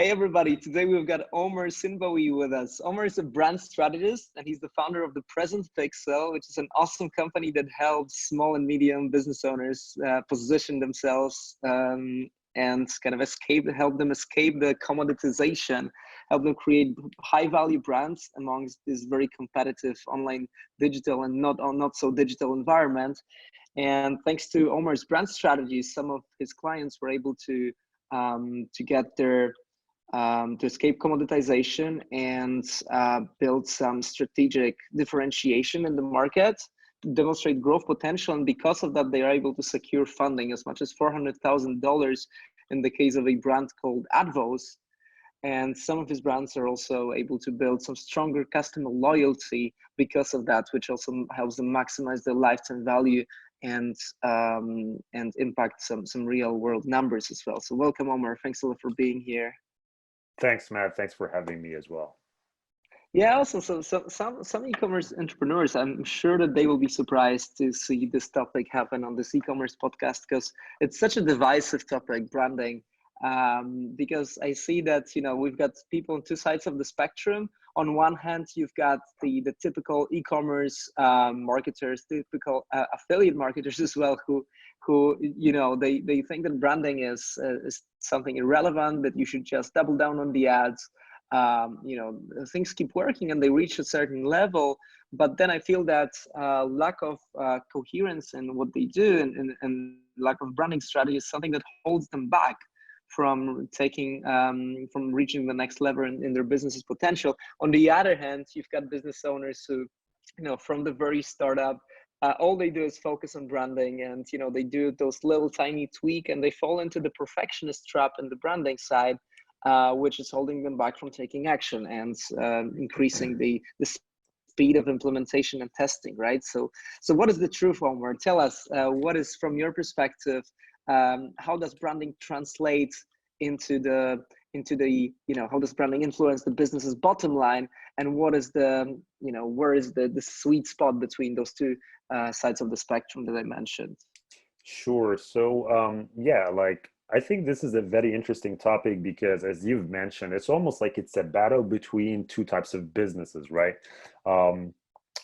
Hey everybody, today we've got Omar Sinbawy with us. Omar is a brand strategist and he's the founder of the Present Pixel, which is an awesome company that helps small and medium business owners position themselves and kind of help them escape the commoditization, help them create high value brands amongst this very competitive online digital and not so digital environment. And thanks to Omar's brand strategies, some of his clients were able to get their to escape commoditization and build some strategic differentiation in the market to demonstrate growth potential. And because of that, they are able to secure funding as much as $400,000 in the case of a brand called Advos. And some of his brands are also able to build some stronger customer loyalty because of that, which also helps them maximize their lifetime value and impact some real world numbers as well. So welcome, Omar. Thanks a lot for being here. Thanks, Matt. Thanks for having me as well. Yeah, also some e-commerce entrepreneurs, I'm sure that they will be surprised to see this topic happen on this e-commerce podcast because it's such a divisive topic, branding. Because I see that we've got people on two sides of the spectrum. On one hand, you've got the typical e-commerce marketers, typical affiliate marketers as well, who they think that branding is something irrelevant, that you should just double down on the ads. Things keep working and they reach a certain level, but then I feel that lack of coherence in what they do and lack of branding strategy is something that holds them back from from reaching the next level in their business's potential. On the other hand, you've got business owners who, from the very startup, all they do is focus on branding, and they do those little tiny tweak, and they fall into the perfectionist trap in the branding side, which is holding them back from taking action and increasing the speed of implementation and testing, right? So what is the truth, Omar? Tell us, what is, from your perspective, how does branding translate into the how does branding influence the business's bottom line, and what is where is the sweet spot between those two sides of the spectrum that I mentioned? Sure. So I think this is a very interesting topic because, as you've mentioned, it's almost like it's a battle between two types of businesses, right?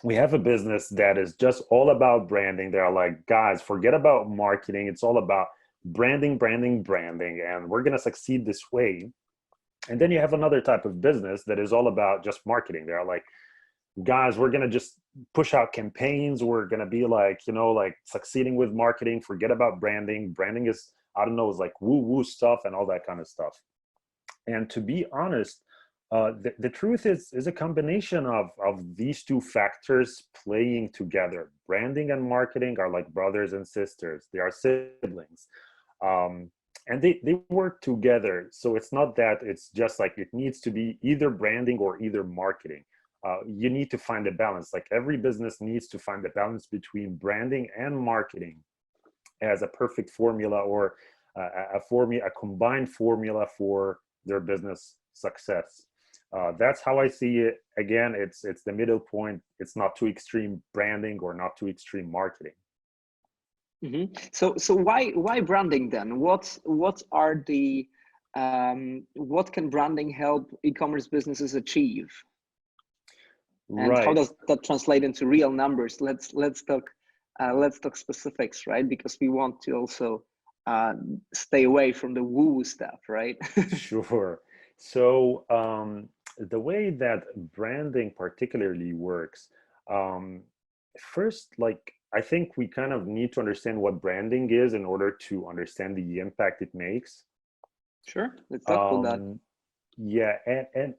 We have a business that is just all about branding. They're like, guys, forget about marketing. It's all about branding, and we're going to succeed this way. And then you have another type of business that is all about just marketing. They're like, guys, we're going to just push out campaigns. We're going to be like, succeeding with marketing. Forget about branding. Branding is, is like woo-woo stuff and all that kind of stuff. And to be honest, the truth is a combination of these two factors playing together. Branding and marketing are like brothers and sisters. They are siblings. And they work together. So it's not that it's just like it needs to be either branding or either marketing. You need to find a balance. Like every business needs to find a balance between branding and marketing as a perfect formula, or a combined formula for their business success. That's how I see it. Again, it's the middle point. It's not too extreme branding or not too extreme marketing. Mm-hmm. So why branding then? What are the what can branding help e-commerce businesses achieve? And right. How does that translate into real numbers? Let's talk specifics, right? Because we want to also stay away from the woo stuff, right? Sure. So the way that branding particularly works, first, I think we kind of need to understand what branding is in order to understand the impact it makes. Sure, let's talk about that. Yeah, and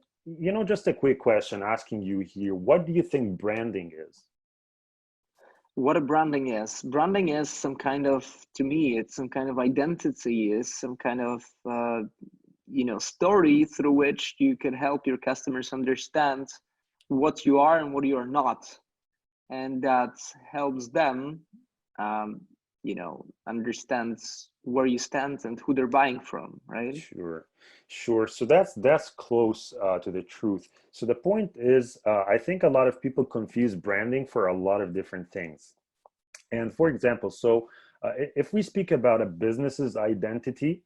just a quick question asking you here, what do you think branding is? What a branding is? Branding is some kind of, to me, it's some kind of identity, is some kind of story through which you can help your customers understand what you are and what you are not, and that helps them understand where you stand and who they're buying from, right? Sure. So that's close to the truth. So the point is, I think a lot of people confuse branding for a lot of different things. And for example, so if we speak about a business's identity,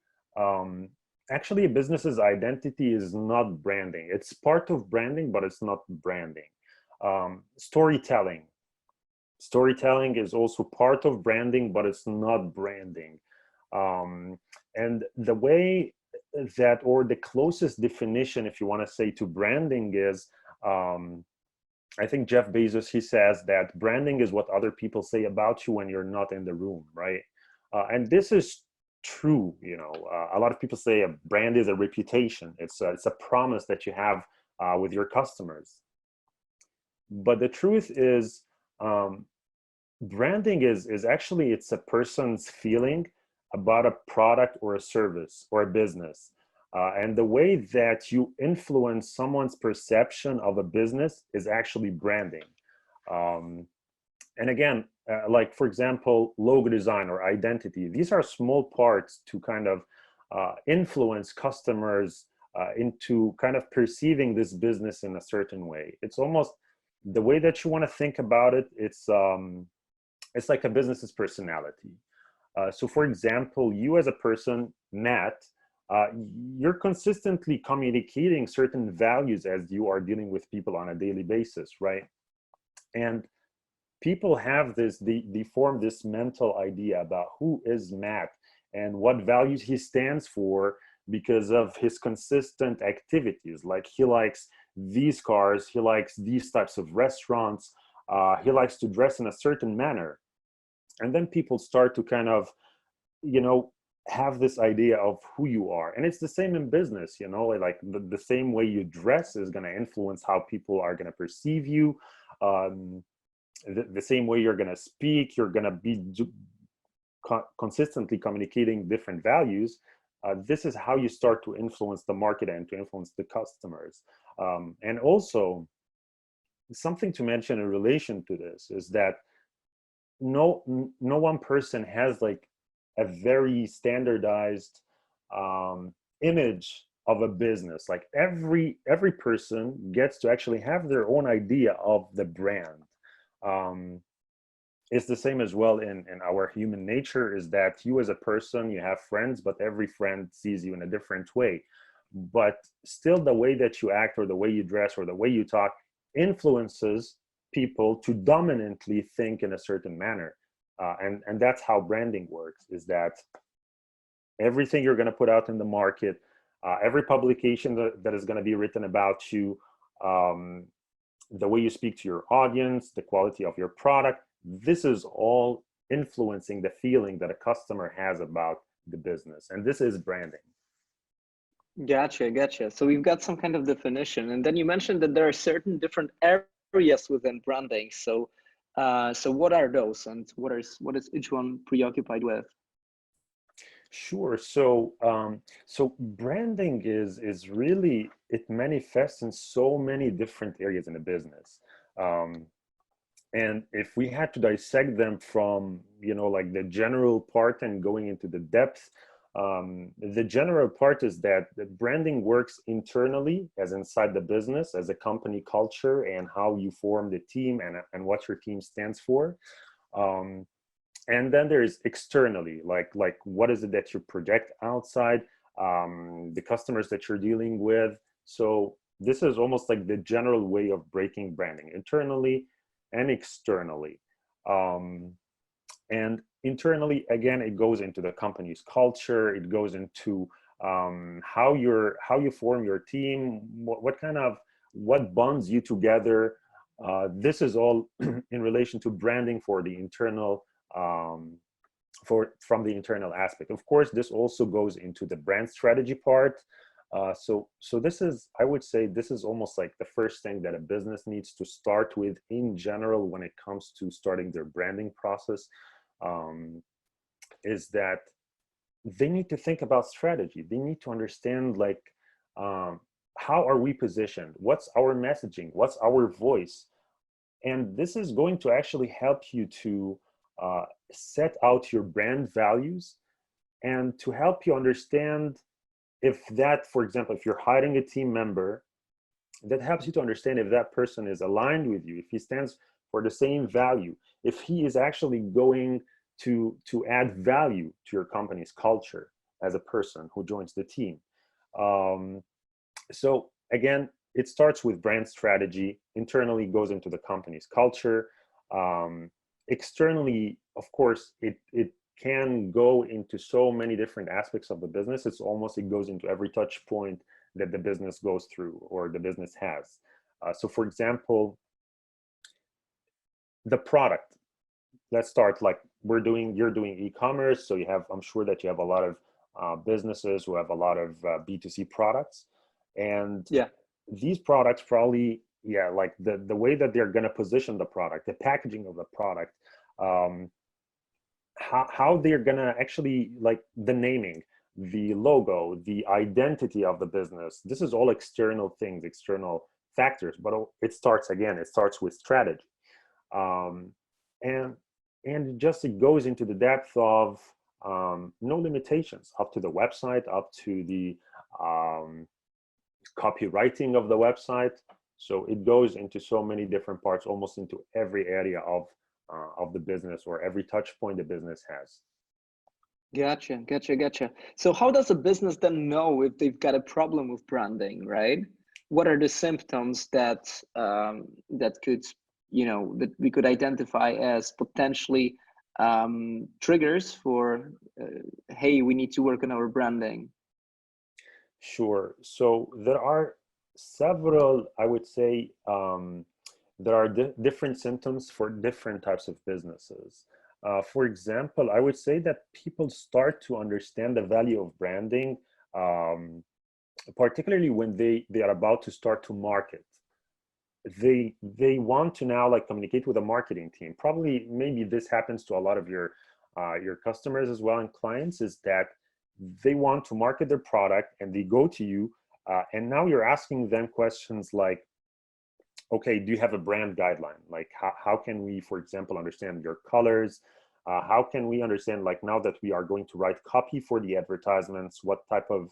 Actually, a business's identity is not branding. It's part of branding, but it's not branding. Storytelling. Storytelling is also part of branding, but it's not branding. And the way that, or the closest definition, if you want to say, to branding is, I think Jeff Bezos, he says that branding is what other people say about you when you're not in the room, right? And this is true. A lot of people say a brand is a reputation. It's a promise that you have with your customers. But the truth is, branding is actually, it's a person's feeling about a product or a service or a business. And the way that you influence someone's perception of a business is actually branding. And again, like, for example, logo design or identity, these are small parts to kind of influence customers into kind of perceiving this business in a certain way. It's almost the way that you want to think about it. It's like a business's personality. So for example, you as a person, Matt, you're consistently communicating certain values as you are dealing with people on a daily basis, right? And people have this, they form this mental idea about who is Matt and what values he stands for because of his consistent activities. Like, he likes these cars, he likes these types of restaurants, he likes to dress in a certain manner. And then people start to kind of, have this idea of who you are. And it's the same in business, like the same way you dress is going to influence how people are going to perceive you. The same way you're going to speak, you're going to be consistently communicating different values. This is how you start to influence the market and to influence the customers. And also, something to mention in relation to this is that no one person has like a very standardized image of a business. Like, every person gets to actually have their own idea of the brand. It's the same as well in our human nature, is that you as a person, you have friends, but every friend sees you in a different way. But still, the way that you act or the way you dress or the way you talk influences people to dominantly think in a certain manner. And that's how branding works, is that everything you're going to put out in the market, every publication that is going to be written about you, the way you speak to your audience, the quality of your product, this is all influencing the feeling that a customer has about the business. And this is branding. Gotcha. So we've got some kind of definition. And then you mentioned that there are certain different areas within branding. So what are those, and what is each one preoccupied with? Sure. So branding is really, it manifests in so many different areas in a business. And if we had to dissect them from, like the general part and going into the depth, the general part is that the branding works internally, as inside the business, as a company culture, and how you form the team and what your team stands for. And then there's externally, like what is it that you project outside, the customers that you're dealing with. So this is almost like the general way of breaking branding, internally and externally. And internally, again, it goes into the company's culture. It goes into how you form your team, what bonds you together. This is all in relation to branding for the internal, from the internal aspect. Of course, this also goes into the brand strategy part. So this is, I would say, this is almost like the first thing that a business needs to start with in general when it comes to starting their branding process, is that they need to think about strategy. They need to understand, like, how are we positioned? What's our messaging? What's our voice? And this is going to actually help you to set out your brand values, and to help you understand if that, for example, if you're hiring a team member, that helps you to understand if that person is aligned with you, if he stands for the same value, if he is actually going to add value to your company's culture as a person who joins the team. So again, it starts with brand strategy. Internally, goes into the company's culture. Externally, of course, it can go into so many different aspects of the business. It goes into every touch point that the business goes through or the business has. So for example, the product. Let's start like you're doing e-commerce. So I'm sure that you have a lot of businesses who have a lot of B2C products. And Yeah. these products probably, yeah, like the way that they're going to position the product, the packaging of the product, um, how they're going to actually, like the naming, the logo, the identity of the business. This is all external things, external factors, but it starts with strategy. um, and it goes into the depth of no limitations up to the website, up to the um, copywriting of the website. So it goes into so many different parts, almost into every area of the business or every touch point the business has. Gotcha. So how does a business then know if they've got a problem with branding, right? What are the symptoms that could, that we could identify as potentially triggers for, hey, we need to work on our branding? Sure. So there are several, I would say, there are different symptoms for different types of businesses. For example, I would say that people start to understand the value of branding, particularly when they are about to start to market. They want to now like communicate with a marketing team. Probably maybe this happens to a lot of your customers as well and clients, is that they want to market their product and they go to you, and now you're asking them questions like, okay, do you have a brand guideline? Like how can we, for example, understand your colors? How can we understand, like, now that we are going to write copy for the advertisements, what type of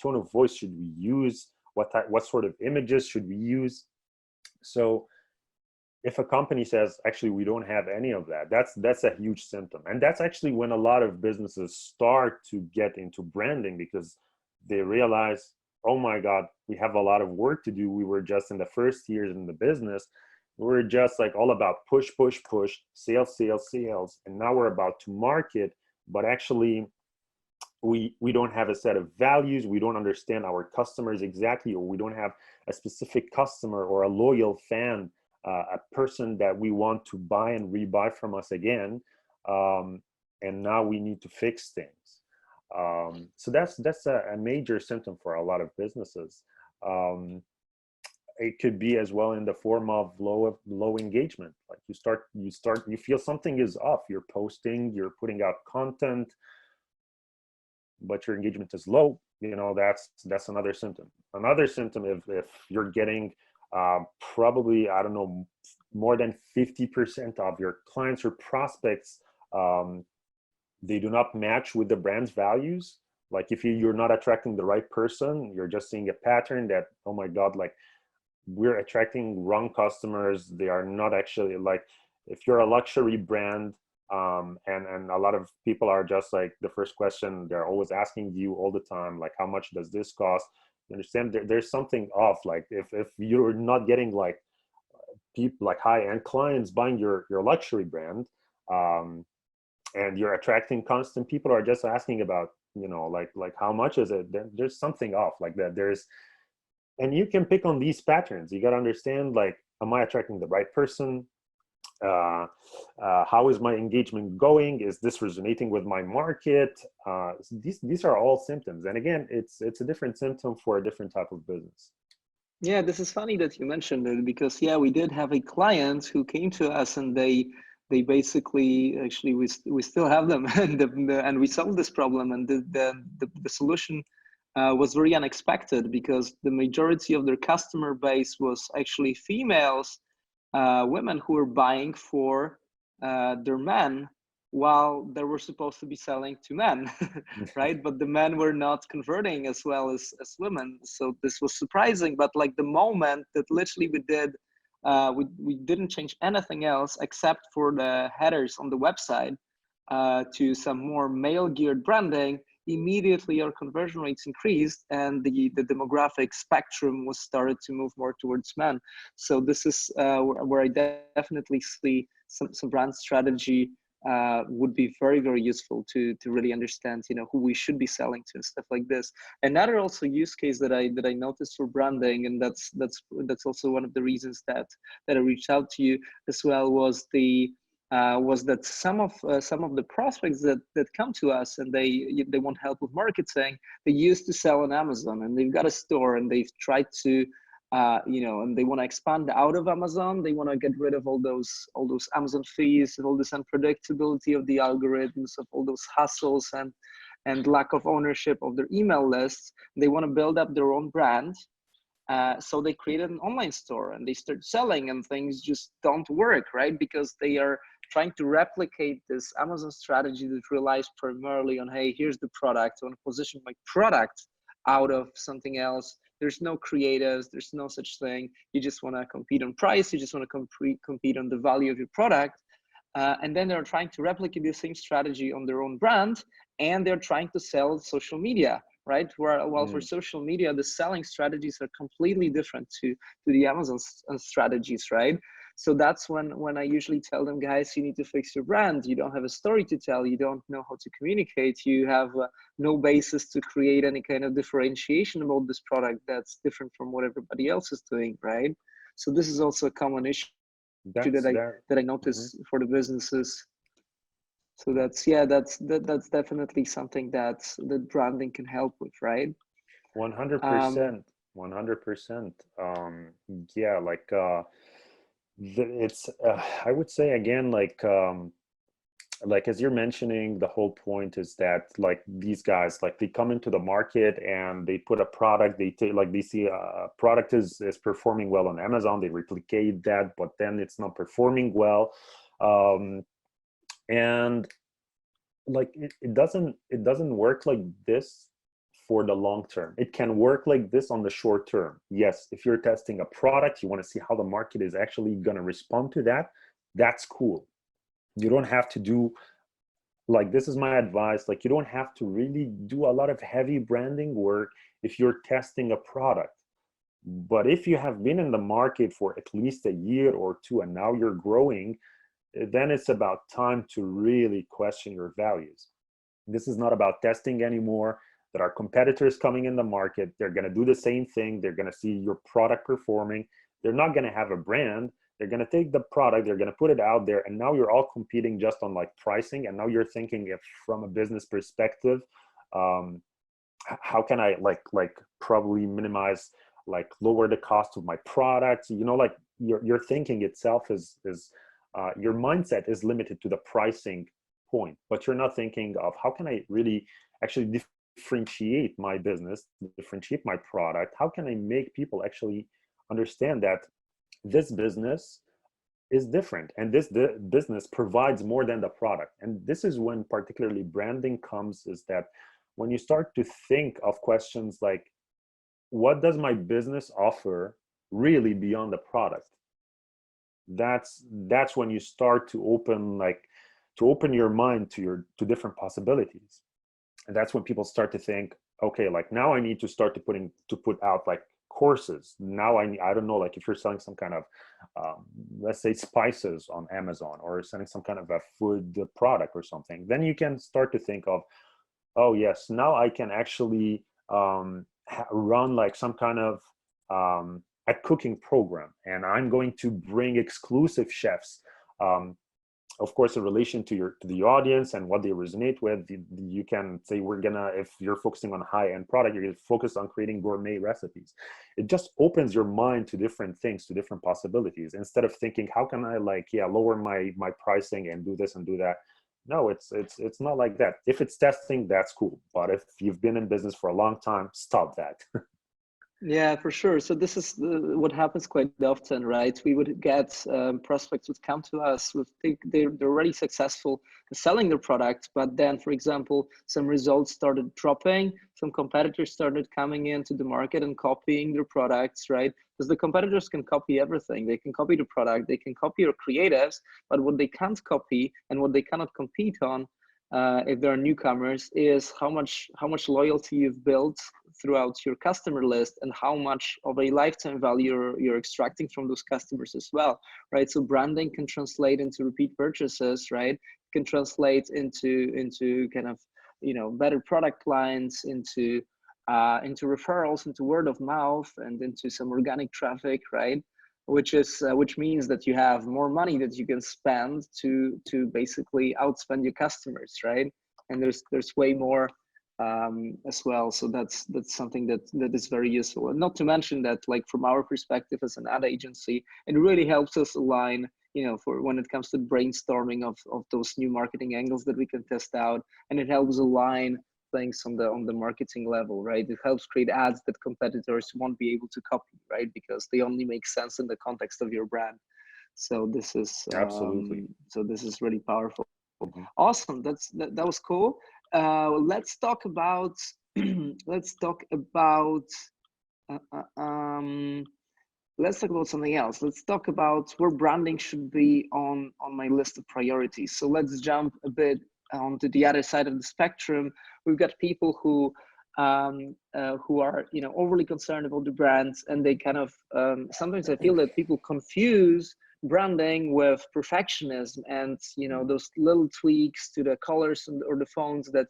tone of voice should we use? What sort of images should we use? So if a company says, actually, we don't have any of that, that's a huge symptom. And that's actually when a lot of businesses start to get into branding, because they realize, oh my God, we have a lot of work to do. We were just in the first years in the business. We were just like all about push, sales. And now we're about to market, but actually we don't have a set of values. We don't understand our customers exactly, or we don't have a specific customer or a loyal fan, a person that we want to buy and rebuy from us again. And now we need to fix things. So that's a major symptom for a lot of businesses. It could be as well in the form of low engagement. Like you feel something is off. You're posting, you're putting out content, but your engagement is low. That's another symptom. Another symptom, if you're getting probably, I don't know, more than 50% of your clients or prospects, they do not match with the brand's values. Like if you're not attracting the right person, you're just seeing a pattern that, oh my God, like we're attracting wrong customers. They are not actually, like, if you're a luxury brand, and a lot of people are just like, the first question they're always asking you all the time, like, how much does this cost? You understand there's something off. Like if you're not getting like people, like high-end clients buying your luxury brand, and you're attracting constant people are just asking about, like how much is it, then there's something off like that. And you can pick on these patterns. You got to understand, like, am I attracting the right person? How is my engagement going? Is this resonating with my market? These are all symptoms. And again, it's a different symptom for a different type of business. Yeah, this is funny that you mentioned it, because yeah, we did have a client who came to us and they basically, actually we still have them, and we solved this problem, and the solution was very unexpected, because the majority of their customer base was actually females, women who were buying for their men, while they were supposed to be selling to men, right? But the men were not converting as well as women. So this was surprising. But like the moment that literally we didn't change anything else except for the headers on the website to some more male geared branding, immediately our conversion rates increased, and the demographic spectrum was started to move more towards men. So this is where I definitely see some brand strategy would be very, very useful to really understand, who we should be selling to and stuff like this. Another also use case that I noticed for branding, and that's also one of the reasons that I reached out to you as well, was that some of the prospects that come to us and they want help with marketing, they used to sell on Amazon, and they've got a store, and they've tried to and they want to expand out of Amazon. They want to get rid of all those Amazon fees and all this unpredictability of the algorithms, of all those hassles and lack of ownership of their email lists. They want to build up their own brand. So they created an online store, and they start selling, and things just don't work, right? Because they are trying to replicate this Amazon strategy that relies primarily on, hey, here's the product, I want to position my product out of something else. There's no creatives, there's no such thing. You just want to compete on price, you just want to compete on the value of your product. And then they're trying to replicate the same strategy on their own brand, and they're trying to sell social media, right? While for social media, the selling strategies are completely different to the Amazon strategies, right? So that's when I usually tell them, guys, you need to fix your brand. You don't have a story to tell. You don't know how to communicate. You have no basis to create any kind of differentiation about this product that's different from what everybody else is doing, right? So this is also a common issue that I notice for the businesses. So that's definitely something that branding can help with, right? 100%. 100%. Yeah, like it's I would say again, like as you're mentioning, the whole point is that like these guys, like they come into the market and they put a product, they take, like they see a product is performing well on Amazon, they replicate that, but then it's not performing well. And like it doesn't work like this for the long term. It can work like this on the short term. Yes, if you're testing a product, you want to see how the market is actually going to respond to that. That's cool. You don't have to do, like, this is my advice, like you don't have to really do a lot of heavy branding work if you're testing a product. But if you have been in the market for at least a year or two and now you're growing, then it's about time to really question your values. This is not about testing anymore. There are competitors coming in the market. They're going to do the same thing. They're going to see your product performing. They're not going to have a brand. They're going to take the product, they're going to put it out there, and now you're all competing just on like pricing. And now you're thinking, if from a business perspective, how can I like probably minimize, like lower the cost of my product? Like your thinking itself is your mindset is limited to the pricing point, but you're not thinking of how can I really actually differentiate my business, differentiate my product? How can I make people actually understand that this business is different and this business provides more than the product? And this is when particularly branding comes, is that when you start to think of questions like, what does my business offer really beyond the product? That's when you start to open your mind to different possibilities. And that's when people start to think, okay, like now I need to start to put out like courses. Now I don't know, like if you're selling some kind of let's say spices on Amazon, or selling some kind of a food product or something, then you can start to think of, oh yes, now I can actually run like some kind of a cooking program, and I'm going to bring exclusive chefs, of course in relation to the audience and what they resonate with. You can say, if you're focusing on high-end product, you're going to focus on creating gourmet recipes. It just opens your mind to different things, to different possibilities, instead of thinking, how can I lower my pricing and do this and do that. No, it's not like that. If it's testing, that's cool, but if you've been in business for a long time, stop that. Yeah, for sure. So this is what happens quite often, right? We would get prospects would come to us with they're already successful in selling their product, but then, for example, some results started dropping. Some competitors started coming into the market and copying their products, right? Because the competitors can copy everything. They can copy the product, they can copy your creatives, but what they can't copy and what they cannot compete on if there are newcomers, is how much loyalty you've built throughout your customer list, and how much of a lifetime value you're extracting from those customers as well, right? So branding can translate into repeat purchases, right? Can translate into kind of, better product lines, into referrals, into word of mouth, and into some organic traffic, right? Which means that you have more money that you can spend to basically outspend your customers, right? And there's way more as well. So that's something that is very useful. And not to mention that, like, from our perspective as an ad agency, it really helps us align, for when it comes to brainstorming of those new marketing angles that we can test out, and it helps align things on the marketing level, right? It helps create ads that competitors won't be able to copy, right? Because they only make sense in the context of your brand. So this is Absolutely. really powerful. Mhm. Awesome. That was cool. Let's talk about let's talk about uh, uh, um, let's talk about something else. Let's talk about where branding should be on my list of priorities. So let's jump a bit onto the other side of the spectrum. We've got people who are, overly concerned about the brands, and they kind of sometimes I feel that people confuse branding with perfectionism, and those little tweaks to the colors or the fonts that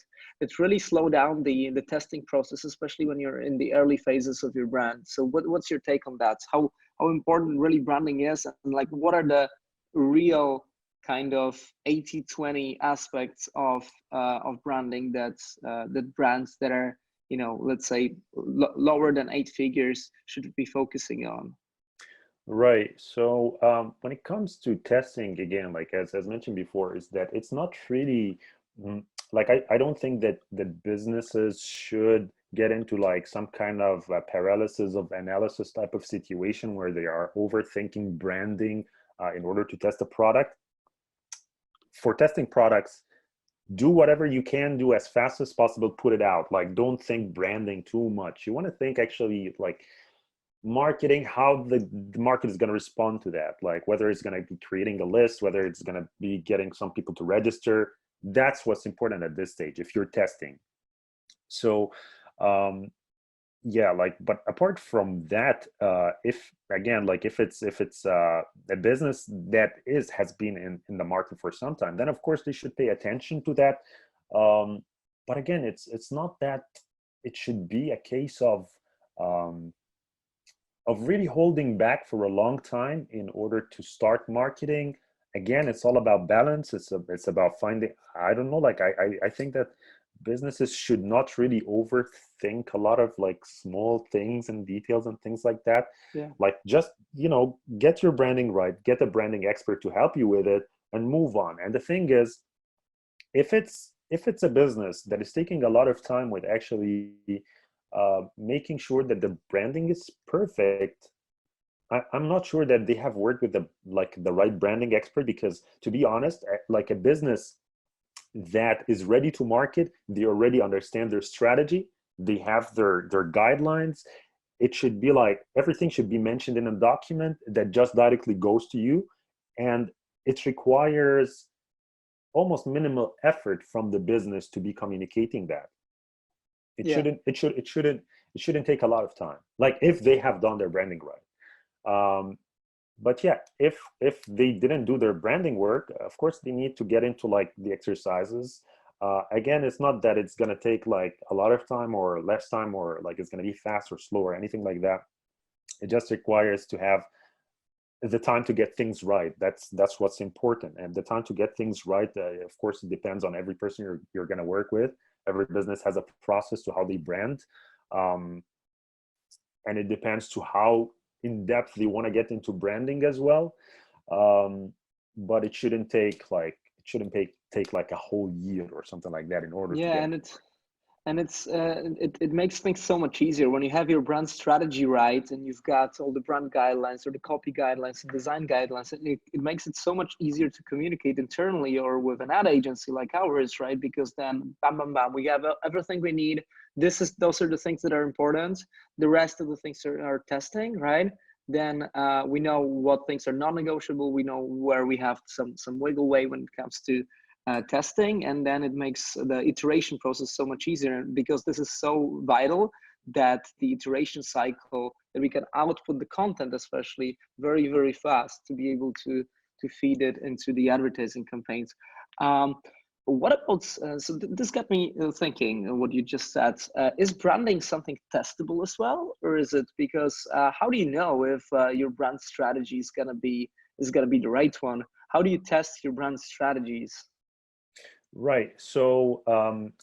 really slow down the testing process, especially when you're in the early phases of your brand. So what's your take on that? How important really branding is, and like what are the real kind of 80-20 aspects of branding that brands that are, let's say lower than 8 figures should be focusing on? Right. So when it comes to testing, again, like as mentioned before, is that it's not really like I don't think that businesses should get into like some kind of paralysis of analysis type of situation where they are overthinking branding in order to test a product. For testing products, do whatever you can do as fast as possible, put it out. Like, don't think branding too much. You want to think actually like marketing, how the market is going to respond to that, like whether it's going to be creating a list, whether it's going to be getting some people to register. That's what's important at this stage if you're testing. So yeah, like, but apart from that, if again, like if it's a business that has been in the market for some time, then of course they should pay attention to that. But again, it's not that it should be a case um, of really holding back for a long time in order to start marketing. Again, it's all about balance. It's about finding, I don't know, like I think that businesses should not really overthink a lot of like small things and details and things like that. Yeah. Like, just, get your branding right, get a branding expert to help you with it, and move on. And the thing is, if it's a business that is taking a lot of time with actually making sure that the branding is perfect, I'm not sure that they have worked with the right branding expert, because to be honest, like a business that is ready to market, they already understand their strategy, they have their guidelines. It should be like everything should be mentioned in a document that just directly goes to you, and it requires almost minimal effort from the business to be communicating that. It Yeah. shouldn't it should it shouldn't take a lot of time, like if they have done their branding right. But yeah, if they didn't do their branding work, of course they need to get into like the exercises. Again, it's not that it's going to take like a lot of time or less time, or like it's going to be fast or slow or anything like that. It just requires to have the time to get things right. That's what's important. And the time to get things right, of course it depends on every person you're going to work with. Every business has a process to how they brand, um, and it depends to how in depth they want to get into branding as well. um, but it shouldn't take like a whole year or something like that in order to Yeah, get and into it makes things so much easier when you have your brand strategy right, and you've got all the brand guidelines or the copy guidelines and design guidelines. It makes it so much easier to communicate internally or with an ad agency like ours, right? Because then bam bam bam, we have everything we need. Those are the things that are important. The rest of the things are testing, right? Then we know what things are non-negotiable. We know where we have some wiggle way when it comes to testing, and then it makes the iteration process so much easier, because this is so vital that the iteration cycle, that we can output the content especially very, very fast to be able to feed it into the advertising campaigns. What about, this got me thinking what you just said. Is branding something testable as well? Or is it, because how do you know if your brand strategy is gonna be the right one? How do you test your brand strategies? Right. So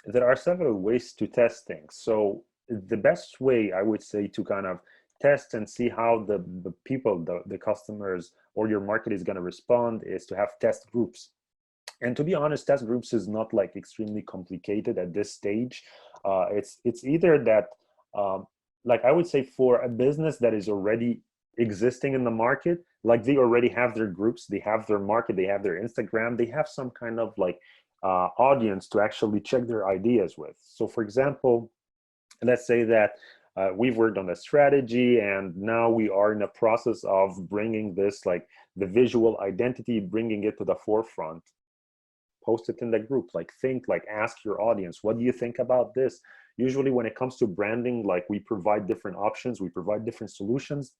there are several ways to test things. So the best way, I would say, to kind of test and see how the people, the customers, or your market is going to respond is to have test groups. And to be honest, test groups is not like extremely complicated at this stage. It's either that, like I would say, for a business that is already existing in the market, like they already have their groups, they have their market, they have their Instagram, they have some kind of like audience to actually check their ideas with. So for example, let's say that we've worked on the strategy, and now we are in the process of bringing this, like the visual identity, bringing it to the forefront. Post it in the group, like ask your audience, what do you think about this? Usually when it comes to branding, like we provide different options, we provide different solutions,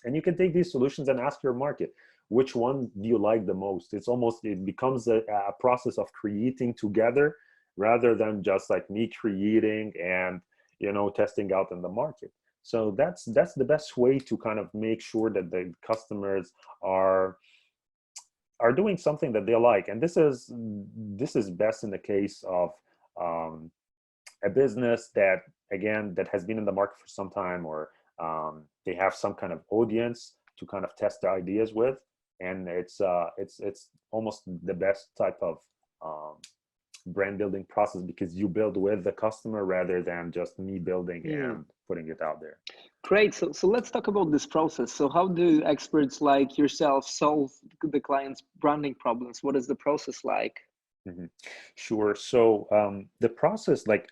and you can take these solutions and ask your market, which one do you like the most? It becomes a process of creating together, rather than just like me creating and testing out in the market. So that's the best way to kind of make sure that the customers are doing something that they like. And this is best in the case of a business that, again, that has been in the market for some time, or they have some kind of audience to kind of test their ideas with. And it's almost the best type of brand building process, because you build with the customer rather than just me building and putting it out there. Great. So let's talk about this process. So how do experts like yourself solve the client's branding problems? What is the process like? Mm-hmm. Sure. So the process, like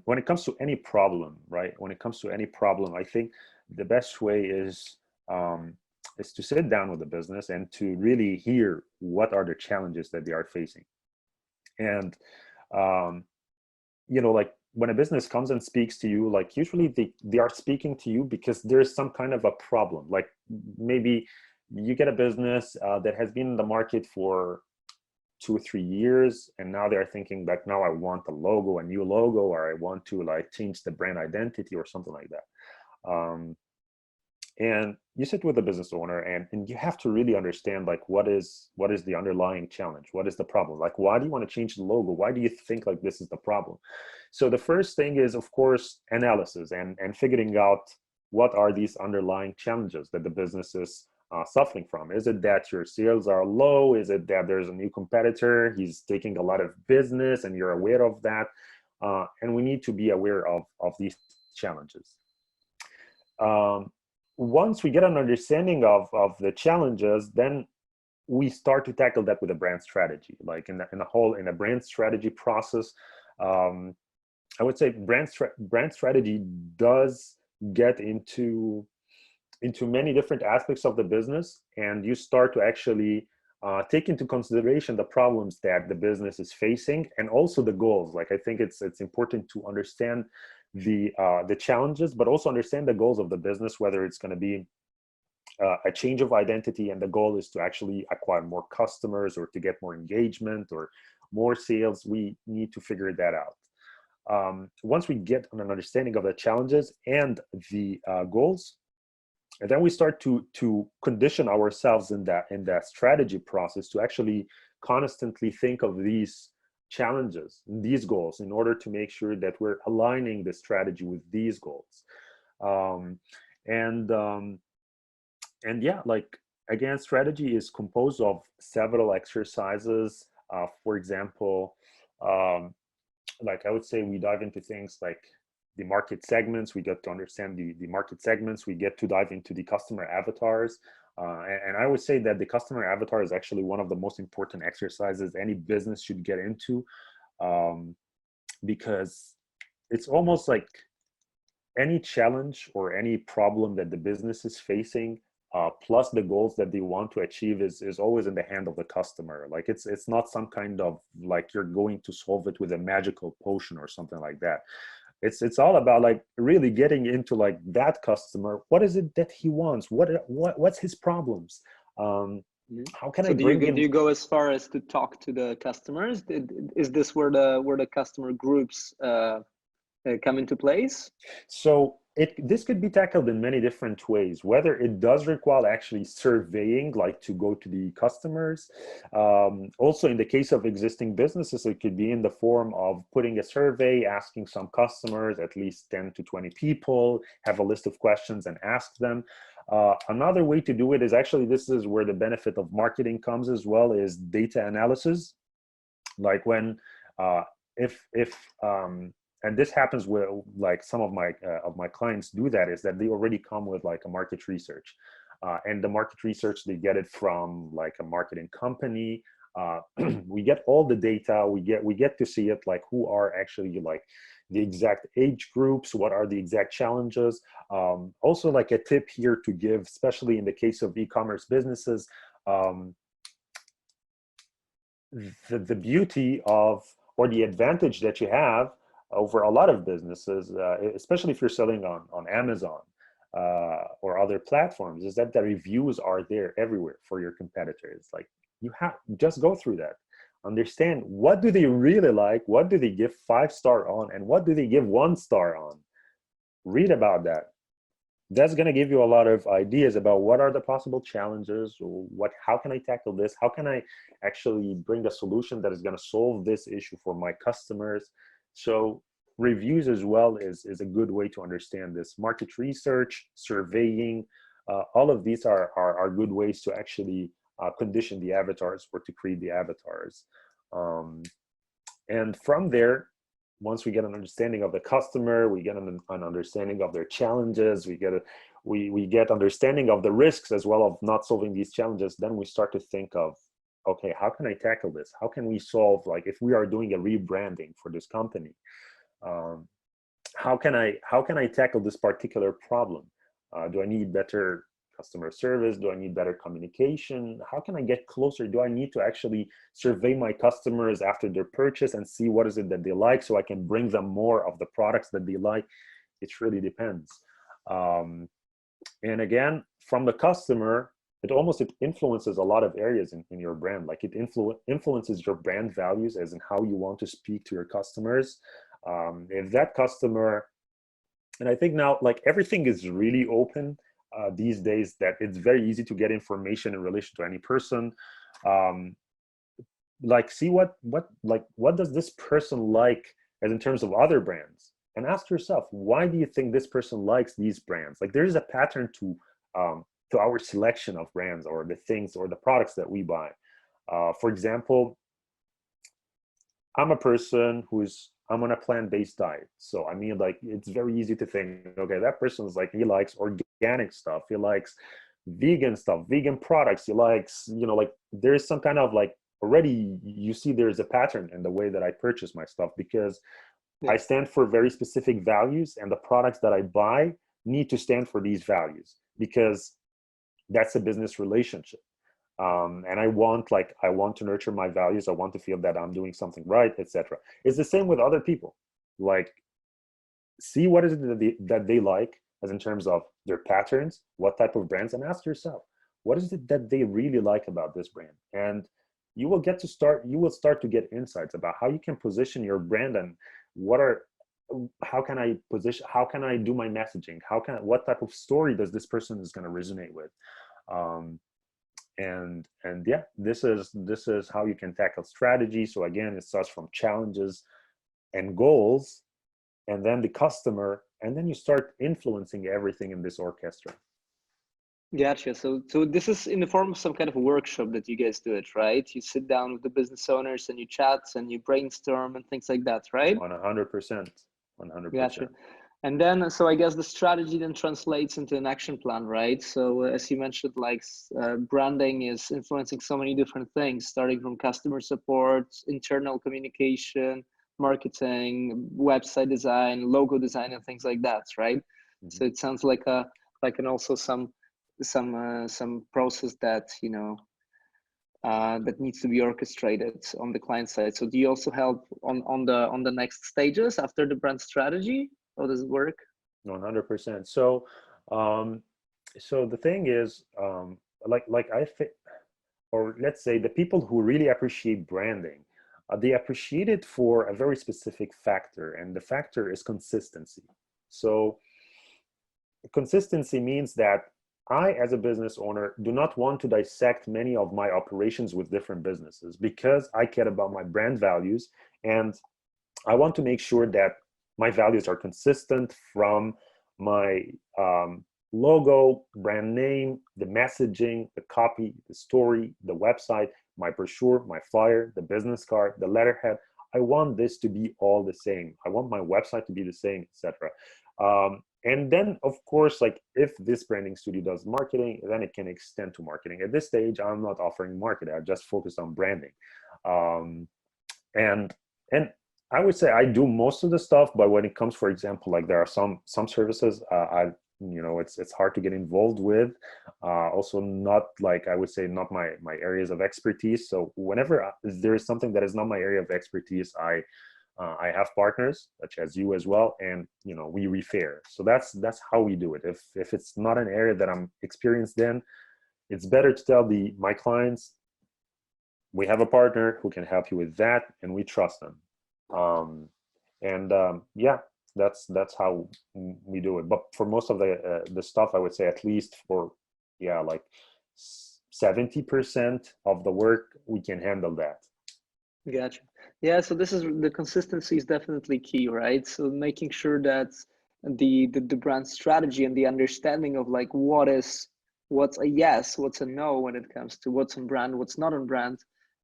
when it comes to any problem, right? When it comes to any problem, I think the best way is to sit down with the business and to really hear what are the challenges that they are facing. And like when a business comes and speaks to you, like usually they are speaking to you because there's some kind of a problem. Like maybe you get a business that has been in the market for 2 or 3 years, and now they're thinking like, now I want a new logo, or I want to like change the brand identity or something like that. And you sit with the business owner, and you have to really understand like what is the underlying challenge, what is the problem, like why do you want to change the logo, why do you think like this is the problem? So the first thing is, of course, analysis and figuring out what are these underlying challenges that the business is suffering from. Is it that your sales are low? Is it that there's a new competitor, he's taking a lot of business and you're aware of that? And we need to be aware of these challenges. Once we get an understanding of the challenges, then we start to tackle that with a brand strategy. Like in a brand strategy process, I would say brand strategy does get into many different aspects of the business, and you start to actually take into consideration the problems that the business is facing, and also the goals. Like I think it's important to understand the challenges, but also understand the goals of the business, whether it's going to be a change of identity and the goal is to actually acquire more customers or to get more engagement or more sales. We need to figure that out. Once we get an understanding of the challenges and the goals, and then we start to condition ourselves in that strategy process to actually constantly think of these challenges, these goals, in order to make sure that we're aligning the strategy with these goals. And yeah, like again, strategy is composed of several exercises. For example, like I would say we dive into things like the market segments. We get to understand the market segments. We get to dive into the customer avatars. And I would say that the customer avatar is actually one of the most important exercises any business should get into, because it's almost like any challenge or any problem that the business is facing, plus the goals that they want to achieve is always in the hand of the customer. Like it's not some kind of like you're going to solve it with a magical potion or something like that. It's all about like really getting into like that customer. What is it that he wants? What's his problems? How can I So bring do him? you go as far as to talk to the customers? Is this where the customer groups come into place? So this could be tackled in many different ways, whether it does require actually surveying, like to go to the customers. Also, in the case of existing businesses, it could be in the form of putting a survey, asking some customers, at least 10 to 20 people, have a list of questions and ask them. Another way to do it is actually, this is where the benefit of marketing comes as well, is data analysis. Like when, if and this happens with like some of my clients do that, is that they already come with like a market research, and the market research, they get it from like a marketing company. We get all the data, we get to see it, like who are actually like the exact age groups, what are the exact challenges. Also, like a tip here to give, especially in the case of e-commerce businesses, the beauty of, or the advantage that you have over a lot of businesses, especially if you're selling on Amazon or other platforms, is that the reviews are there everywhere for your competitors. Like you have just go through that, understand what do they really like, what do they give 5-star on, and what do they give 1-star on. Read about that. That's going to give you a lot of ideas about what are the possible challenges, or how can I tackle this, how can I actually bring a solution that is going to solve this issue for my customers. So reviews as well is a good way to understand this. Market research, surveying, all of these are good ways to actually condition the avatars, or to create the avatars. And from there, once we get an understanding of the customer, we get an understanding of their challenges, we get understanding of the risks as well of not solving these challenges, then we start to think of, okay, how can I tackle this? How can we solve, like if we are doing a rebranding for this company, how can I tackle this particular problem? Do I need better customer service? Do I need better communication? How can I get closer? Do I need to actually survey my customers after their purchase and see what is it that they like, so I can bring them more of the products that they like? It really depends. And again, from the customer, it influences a lot of areas in your brand. Like it influences your brand values, as in how you want to speak to your customers. If that customer, and I think now like everything is really open these days, that it's very easy to get information in relation to any person. Like see what does this person like, as in terms of other brands, and ask yourself, why do you think this person likes these brands? Like there's a pattern to our selection of brands, or the things or the products that we buy. For example, I'm a person I'm on a plant-based diet. So I mean, like it's very easy to think, okay, that person is like, he likes organic stuff, he likes vegan stuff, vegan products, he likes, like there's some kind of like, already you see there's a pattern in the way that I purchase my stuff, because I stand for very specific values, and the products that I buy need to stand for these values, because that's a business relationship. And I want to nurture my values. I want to feel that I'm doing something right, etc. It's the same with other people. Like, see what is it that they like, as in terms of their patterns, what type of brands, and ask yourself, what is it that they really like about this brand? And you will start to get insights about how you can position your brand, and how can I do my messaging? What type of story does this person is going to resonate with? And yeah, this is how you can tackle strategy. So again, it starts from challenges and goals, and then the customer, and then you start influencing everything in this orchestra. Gotcha. So this is in the form of some kind of a workshop that you guys do it, right? You sit down with the business owners and you chat and you brainstorm and things like that, right? 100%. Gotcha. And then, so I guess the strategy then translates into an action plan, right? So as you mentioned, like branding is influencing so many different things, starting from customer support, internal communication, marketing, website design, logo design, and things like that, right? Mm-hmm. So it sounds like and also some some process that that needs to be orchestrated on the client side. So do you also help on the next stages after the brand strategy? How does it work? 100%. So, so the thing is, like I think, or let's say the people who really appreciate branding, they appreciate it for a very specific factor, and the factor is consistency. So consistency means that I, as a business owner, do not want to dissect many of my operations with different businesses because I care about my brand values, and I want to make sure that my values are consistent from my logo, brand name, the messaging, the copy, the story, the website, my brochure, my flyer, the business card, the letterhead. I want this to be all the same. I want my website to be the same, etc. And then, of course, like if this branding studio does marketing, then it can extend to marketing. At this stage, I'm not offering marketing. I just focus on branding. Um, and and I would say I do most of the stuff, but when it comes, for example, like there are some services it's hard to get involved with. Also, not like I would say not my areas of expertise. So whenever there is something that is not my area of expertise, I have partners such as you as well, and we refer. So that's how we do it. If it's not an area that I'm experienced in, it's better to tell my clients, we have a partner who can help you with that, and we trust them. Yeah, that's how we do it. But for most of the stuff, I would say at least for like 70% of the work, we can handle that. Gotcha. Yeah, so this is the consistency is definitely key, right? So making sure that the brand strategy and the understanding of like what's a yes, what's a no when it comes to what's on brand, what's not on brand,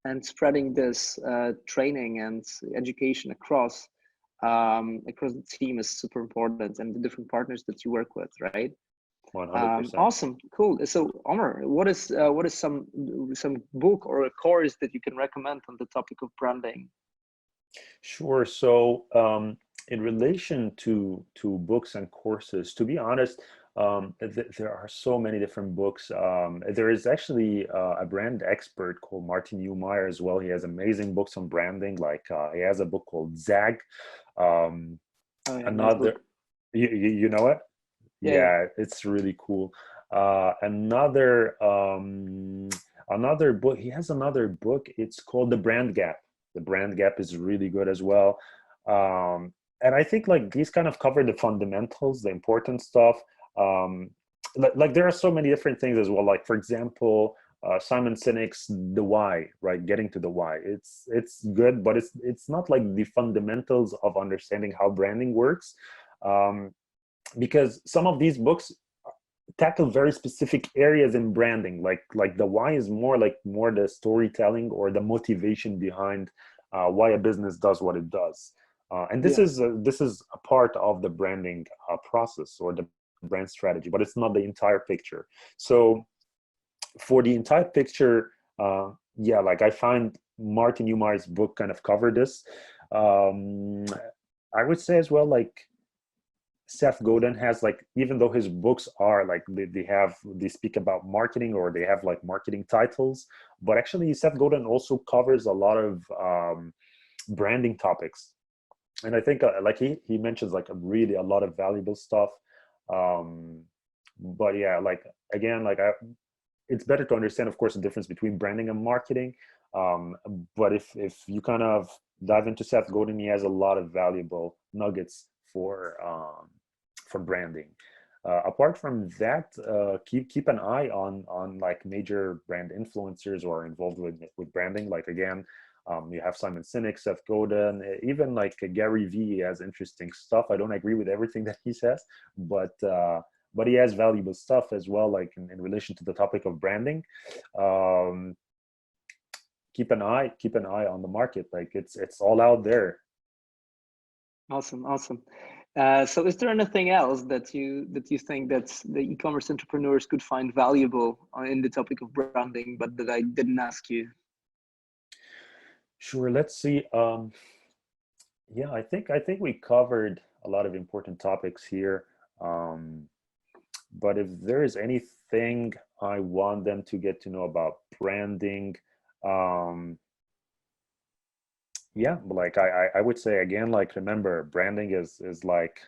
and spreading this training and education across the team is super important, and the different partners that you work with, right? 100%. Awesome, cool. So Omar, what is some book or a course that you can recommend on the topic of branding? Sure. So in relation to books and courses, to be honest, there are so many different books. There is actually a brand expert called Martin Neumeyer as well. He has amazing books on branding. Like he has a book called Zag. Oh yeah, nice Another, book. you know it? Yeah, yeah. Yeah, it's really cool. Another book. He has another book. It's called The Brand Gap. The Brand Gap is really good as well. And I think like these kind of cover the fundamentals, the important stuff. Um, like there are so many different things as well. Like for example, Simon Sinek's The Why, right? Getting to the why. It's good, but it's not like the fundamentals of understanding how branding works. Um, because some of these books tackle very specific areas in branding, like the why is more the storytelling or the motivation behind why a business does what it does, and this Yeah. is a part of the branding process or the brand strategy, but it's not the entire picture. So for the entire picture, like I find Martin Neumeyer's book kind of covered this. um, I would say as well, like Seth Godin has, like, even though his books are like they speak about marketing or they have like marketing titles, but actually Seth Godin also covers a lot of branding topics, and I think like he mentions like a lot of valuable stuff. Um, but yeah, like again, it's better to understand, of course, the difference between branding and marketing. Um, but if you kind of dive into Seth Godin, he has a lot of valuable nuggets for branding. Apart from that, keep an eye on like major brand influencers who are involved with branding. Like again, you have Simon Sinek, Seth Godin, even like Gary Vee has interesting stuff. I don't agree with everything that he says, but he has valuable stuff as well, like in relation to the topic of branding. Um, keep an eye on the market. Like it's all out there. Awesome, awesome. So is there anything else that you think that the e-commerce entrepreneurs could find valuable in the topic of branding, but that I didn't ask you? Sure. Let's see. Yeah, I think we covered a lot of important topics here. But if there is anything I want them to get to know about branding, um, yeah, like I would say again, like remember, branding is like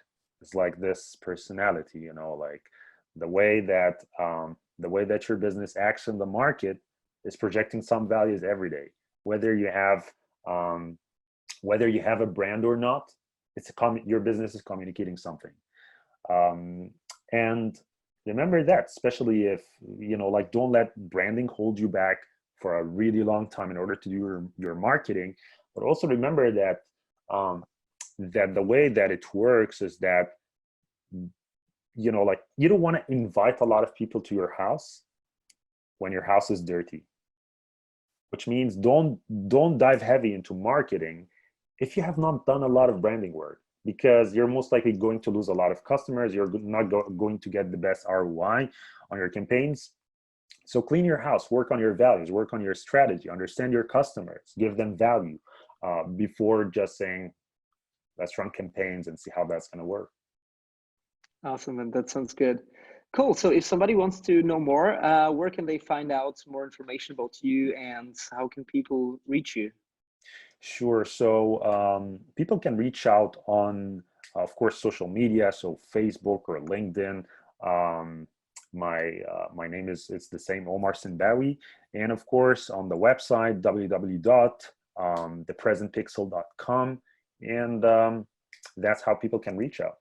this personality, you know, like the way that your business acts in the market is projecting some values every day. Whether you have um, whether you have a brand or not, your business is communicating something. Um, and remember that, especially if, you know, like don't let branding hold you back for a really long time in order to do your marketing. But also remember that that the way that it works is that, you know, like you don't want to invite a lot of people to your house when your house is dirty, which means don't dive heavy into marketing if you have not done a lot of branding work, because you're most likely going to lose a lot of customers. You're not going to get the best ROI on your campaigns. So clean your house, work on your values, work on your strategy, understand your customers, give them value before just saying, let's run campaigns and see how that's going to work. Awesome, and that sounds good. Cool. So if somebody wants to know more, where can they find out more information about you, and how can people reach you? Sure. So people can reach out on, of course, social media, so Facebook or LinkedIn. Um, my name is, it's the same, Omar Sinbawy, and of course on the website www.thepresentpixel.com, and that's how people can reach out.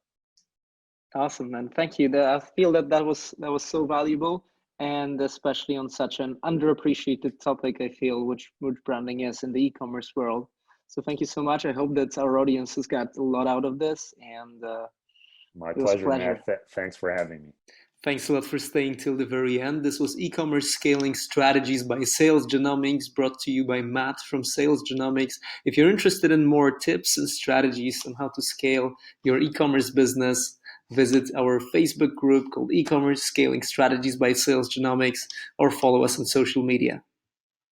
Awesome, man. Thank you. I feel that was so valuable, and especially on such an underappreciated topic, I feel, which branding is in the e-commerce world. So thank you so much. I hope that our audience has got a lot out of this, and My it was a pleasure, Matt. pleasure. Thanks for having me. Thanks a lot for staying till the very end. This was e-commerce scaling strategies by Sales Genomics, brought to you by Matt from Sales Genomics. If you're interested in more tips and strategies on how to scale your e-commerce business, visit our Facebook group called E-commerce Scaling Strategies by Sales Genomics, or follow us on social media.